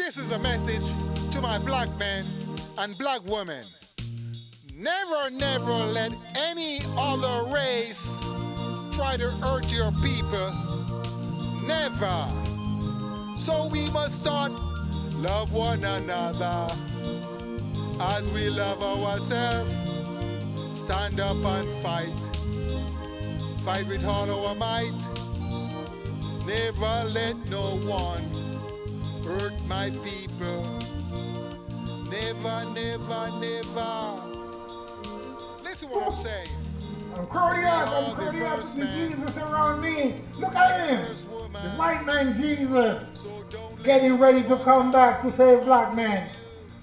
This is a message to my black men and black women. Never, never let any other race try to hurt your people. Never. So we must start love one another as we love ourselves. Stand up and fight. Fight with all our might. Never let no one hurt my people. Never, never, never. Listen what I'm saying. I'm courteous to Jesus around me. Look at him. The white man Jesus getting ready to come back to save black men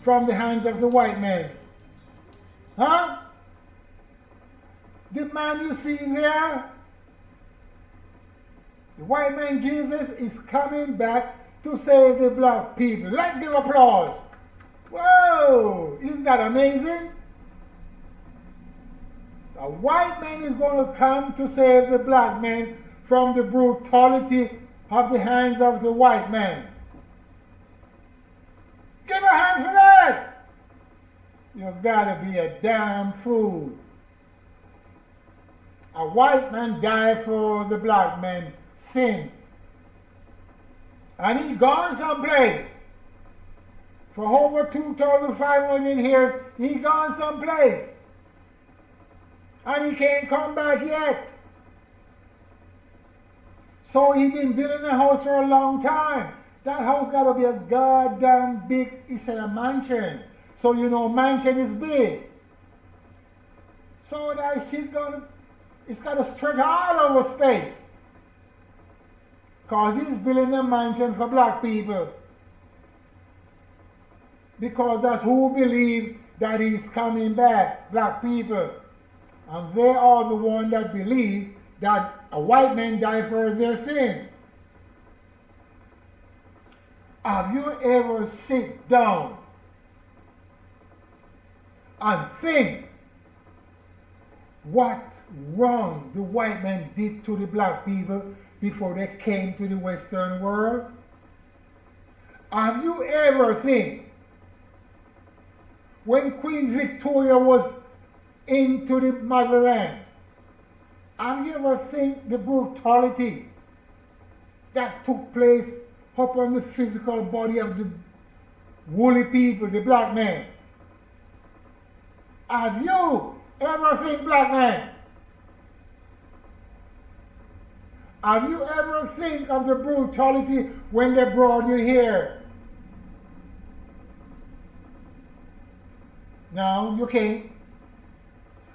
from the hands of the white man. Huh? The man you see there, the white man Jesus is coming back to save the black people. Let's give applause. Whoa! Isn't that amazing? A white man is going to come to save the black man from the brutality of the hands of the white man. Give a hand for that! You've got to be a damn fool. A white man died for the black man's sins. And he gone someplace. For over 2,500 years, he gone someplace. And he can't come back yet. So he been building a house for a long time. That house got to be a goddamn big, it's a mansion. So you know mansion is big. So that shit it's got to stretch all over space. Because he's building a mansion for black people. Because that's who believe that he's coming back, black people. And they are the ones that believe that a white man died for their sins. Have you ever sit down and think what wrong the white man did to the black people before they came to the Western world? Have you ever think when Queen Victoria was into the motherland, have you ever think the brutality that took place upon the physical body of the woolly people, the black man? Have you ever think, black man? Have you ever think of the brutality when they brought you here? No, you can't.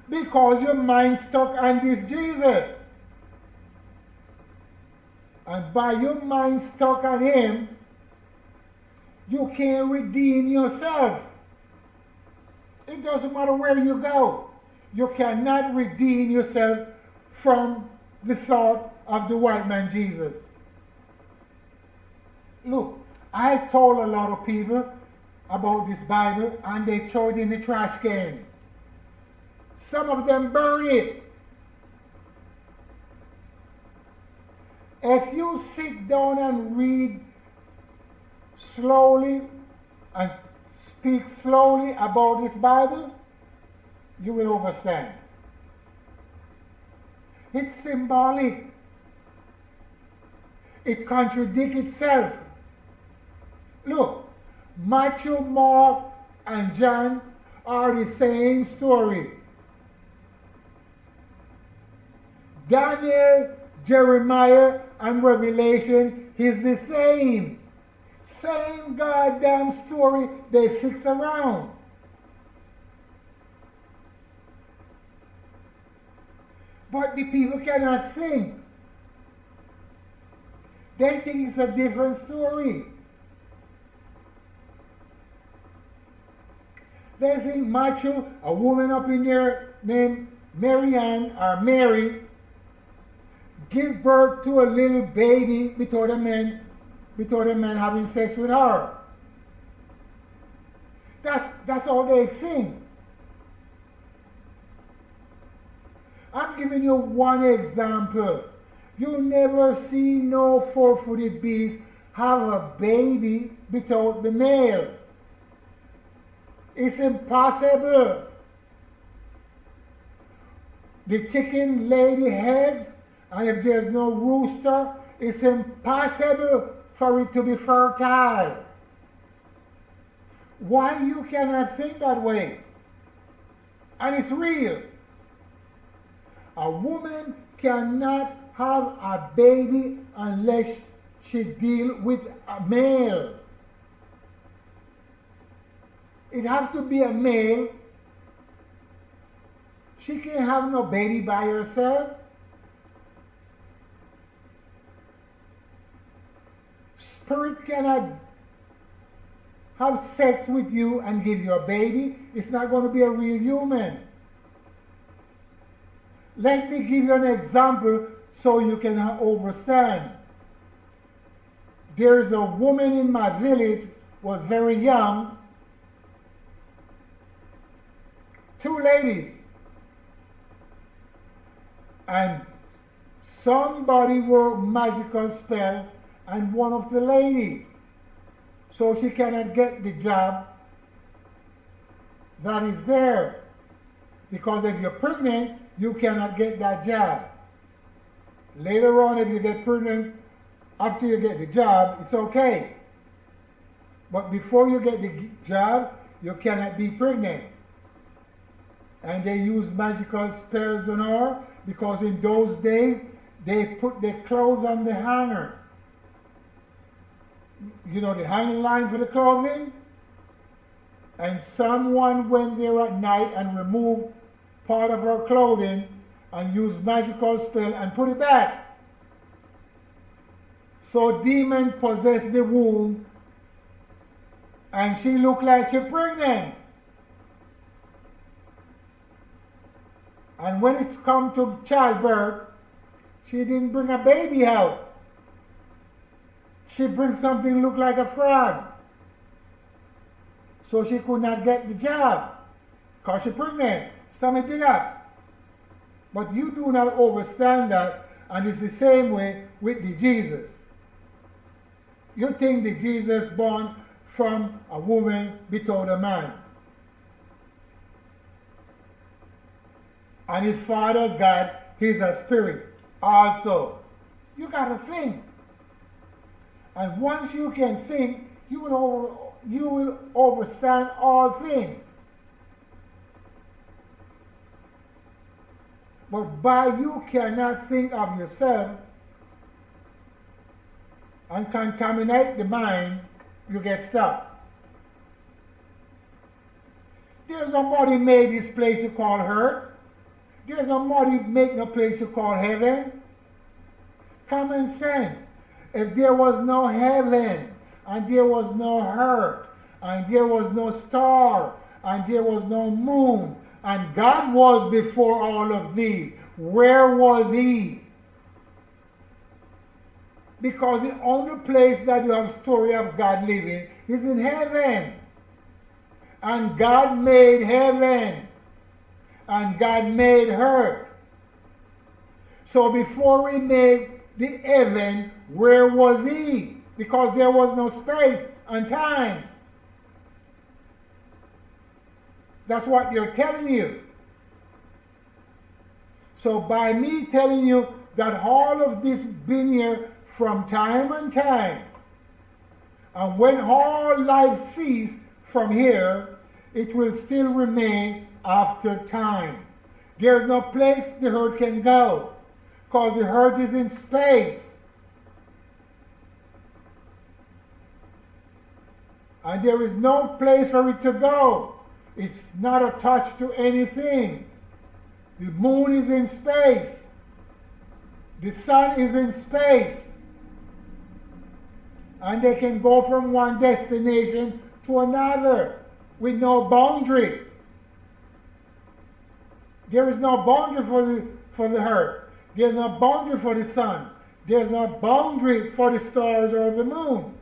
Because your mind stuck on this Jesus. And by your mind stuck on him, you can't redeem yourself. It doesn't matter where you go. You cannot redeem yourself from the thought of the white man Jesus. Look, I told a lot of people about this Bible and they throw it in the trash can. Some of them burn it. If you sit down and read slowly and speak slowly about this Bible, you will understand. It's symbolic. It contradicts itself. Look, Matthew, Mark, and John are the same story. Daniel, Jeremiah, and Revelation is the same. Same goddamn story they fix around. But the people cannot think. They think it's a different story. They think Matthew, a woman up in there named Marianne or Mary, give birth to a little baby without a man having sex with her. That's all they think. I'm giving you one example. You never see no four-footed beast have a baby without the male. It's impossible. The chicken lay the eggs, and if there's no rooster, it's impossible for it to be fertile. Why you cannot think that way? And it's real. A woman cannot have a baby unless she deal with a male. It has to be a male. She can't have no baby by herself. Spirit cannot have sex with you and give you a baby. It's not going to be a real human. Let me give you an example so you can understand. There is a woman in my village, was very young, two ladies, and somebody worked magical spell and one of the ladies, so she cannot get the job that is there, because if you're pregnant, you cannot get that job. Later on, if you get pregnant after you get the job, it's okay, but before you get the job, you cannot be pregnant. And they use magical spells on her, because in those days they put their clothes on the hanger. You know, the hanging line for the clothing? And someone went there at night and removed part of her clothing and used magical spell and put it back. So demon possessed the womb and she looked like she's pregnant. And when it's come to childbirth, she didn't bring a baby out. She brings something look like a frog. So she could not get the job because she's pregnant. Stomach big up. But you do not understand that, and it's the same way with the Jesus. You think the Jesus born from a woman without a man. And his Father God, he's a spirit also. You got to think. And once you can think, you will understand all things. But by you cannot think of yourself and contaminate the mind, you get stuck. There's nobody made this place you call earth. There's nobody make no place you call heaven. Common sense. If there was no heaven, and there was no earth, and there was no star, and there was no moon, and God was before all of these, where was he? Because the only place that you have story of God living is in heaven. And God made heaven. And God made earth. So before he made the heaven, where was he? Because there was no space and time. That's what they're telling you. So by me telling you that all of this been here from time and time, and when all life ceases from here, it will still remain after time. There's no place the earth can go, because the earth is in space. And there is no place for it to go. It's not attached to anything. The moon is in space. The sun is in space. And they can go from one destination to another with no boundary. There is no boundary for the earth. There's no boundary for the sun. There's no boundary for the stars or the moon.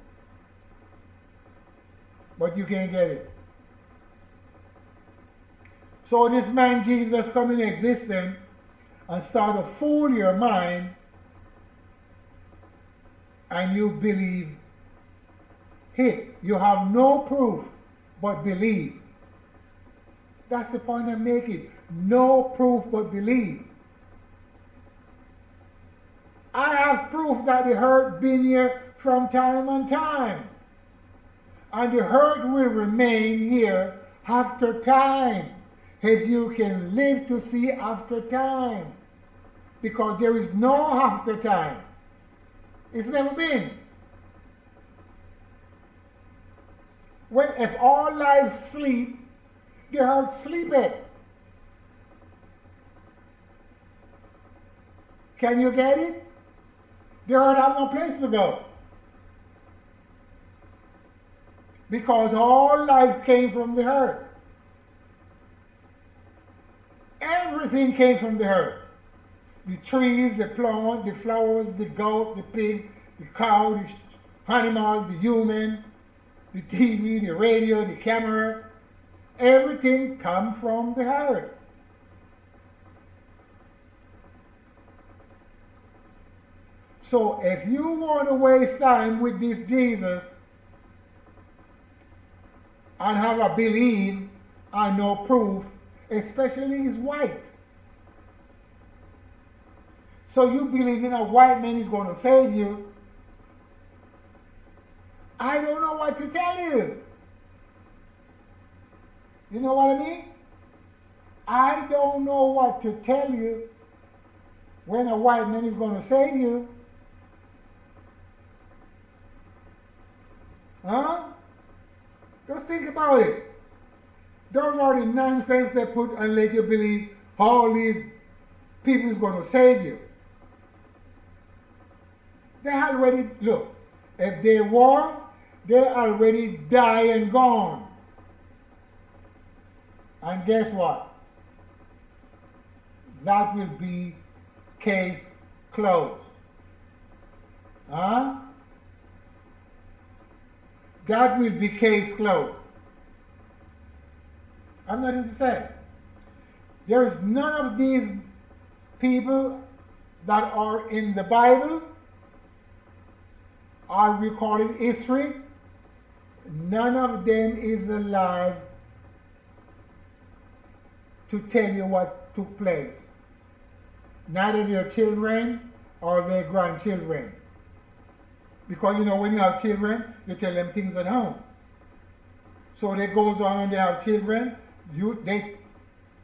But you can't get it. So this man Jesus come in existence and start to fool your mind, and you believe Hey, you have no proof but believe. That's the point I'm making. No proof but believe. I have proof that the hurt been here from time and time. And the hurt will remain here after time. If you can live to see after time. Because there is no after time. It's never been. If all life sleep, the hurt sleepeth. Can you get it? The hurt have no place to go. Because all life came from the hurt. Everything came from the hurt. The trees, the plant, the flowers, the goat, the pig, the cow, the animal, the human, the TV, the radio, the camera. Everything comes from the hurt. So if you want to waste time with this Jesus and have a belief and no proof, especially he's white. So you believe in a white man is going to save you. I don't know what to tell you. You know what I mean? I don't know what to tell you when a white man is going to save you. Huh? Just think about it. Those are the nonsense they put and let you believe all these people is going to save you. They already, look, if they want, they already die and gone. And guess what? That will be case closed. Huh? That will be case closed. I'm not going to say. There is none of these people that are in the Bible are recording history. None of them is alive to tell you what took place. Neither their children or their grandchildren. Because you know when you have children, you tell them things at home. So they goes on and they have children, they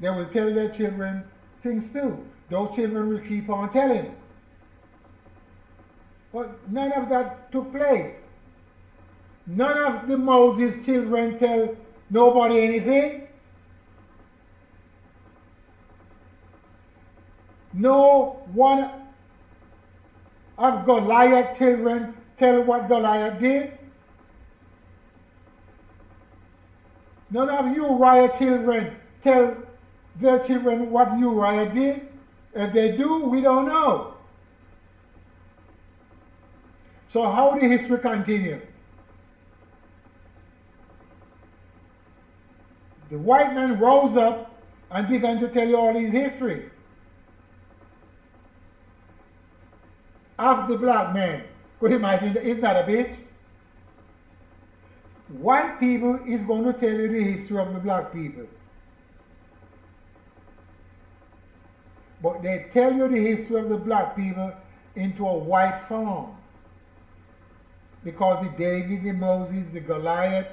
will tell their children things too. Those children will keep on telling. But none of that took place. None of the Moses children tell nobody anything. No one of Goliath children tell what Goliath did. None of Uriah children tell their children what Uriah did. If they do, we don't know. So how the history continue? The white man rose up and began to tell you all his history of the black man. Could you imagine? Isn't that a bitch? White people is going to tell you the history of the black people. But they tell you the history of the black people into a white form. Because the David, the Moses, the Goliath,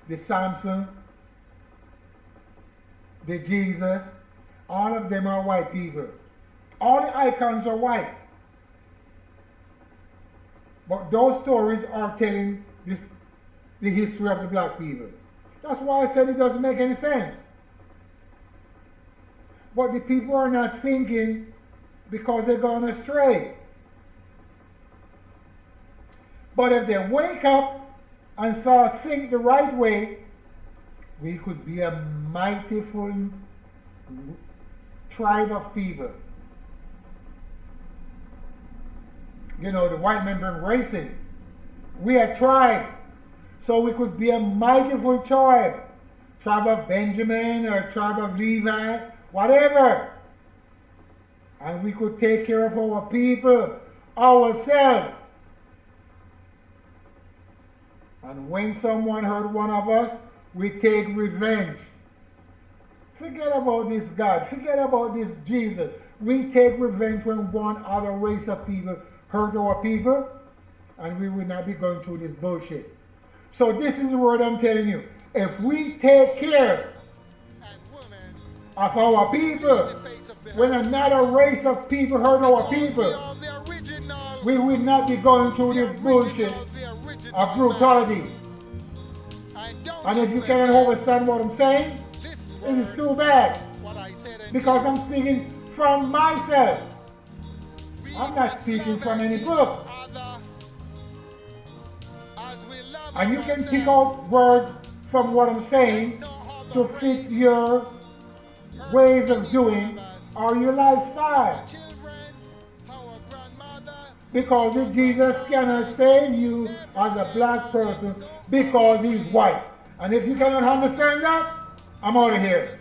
the Samson, the Jesus, all of them are white people. All the icons are white. But those stories are telling the history of the black people. That's why I said it doesn't make any sense. But the people are not thinking because they're gone astray. But if they wake up and think the right way, we could be a mightyful tribe of people. You know, the white men been racing. We are tribe. So we could be a mightyful tribe. Tribe of Benjamin or tribe of Levi, whatever. And we could take care of our people, ourselves. And when someone hurt one of us, we take revenge. Forget about this God. Forget about this Jesus. We take revenge when one other race of people hurt our people, and we will not be going through this bullshit. So this is the word I'm telling you. If we take care of our people, when another race of people hurt our people, we will not be going through this bullshit of brutality. And if you cannot understand what I'm saying, it is too bad. Because I'm speaking from myself. I'm not speaking from any book. And you can pick out words from what I'm saying to fit your ways of doing or your lifestyle. Because if Jesus cannot save you as a black person because he's white. And if you cannot understand that, I'm out of here.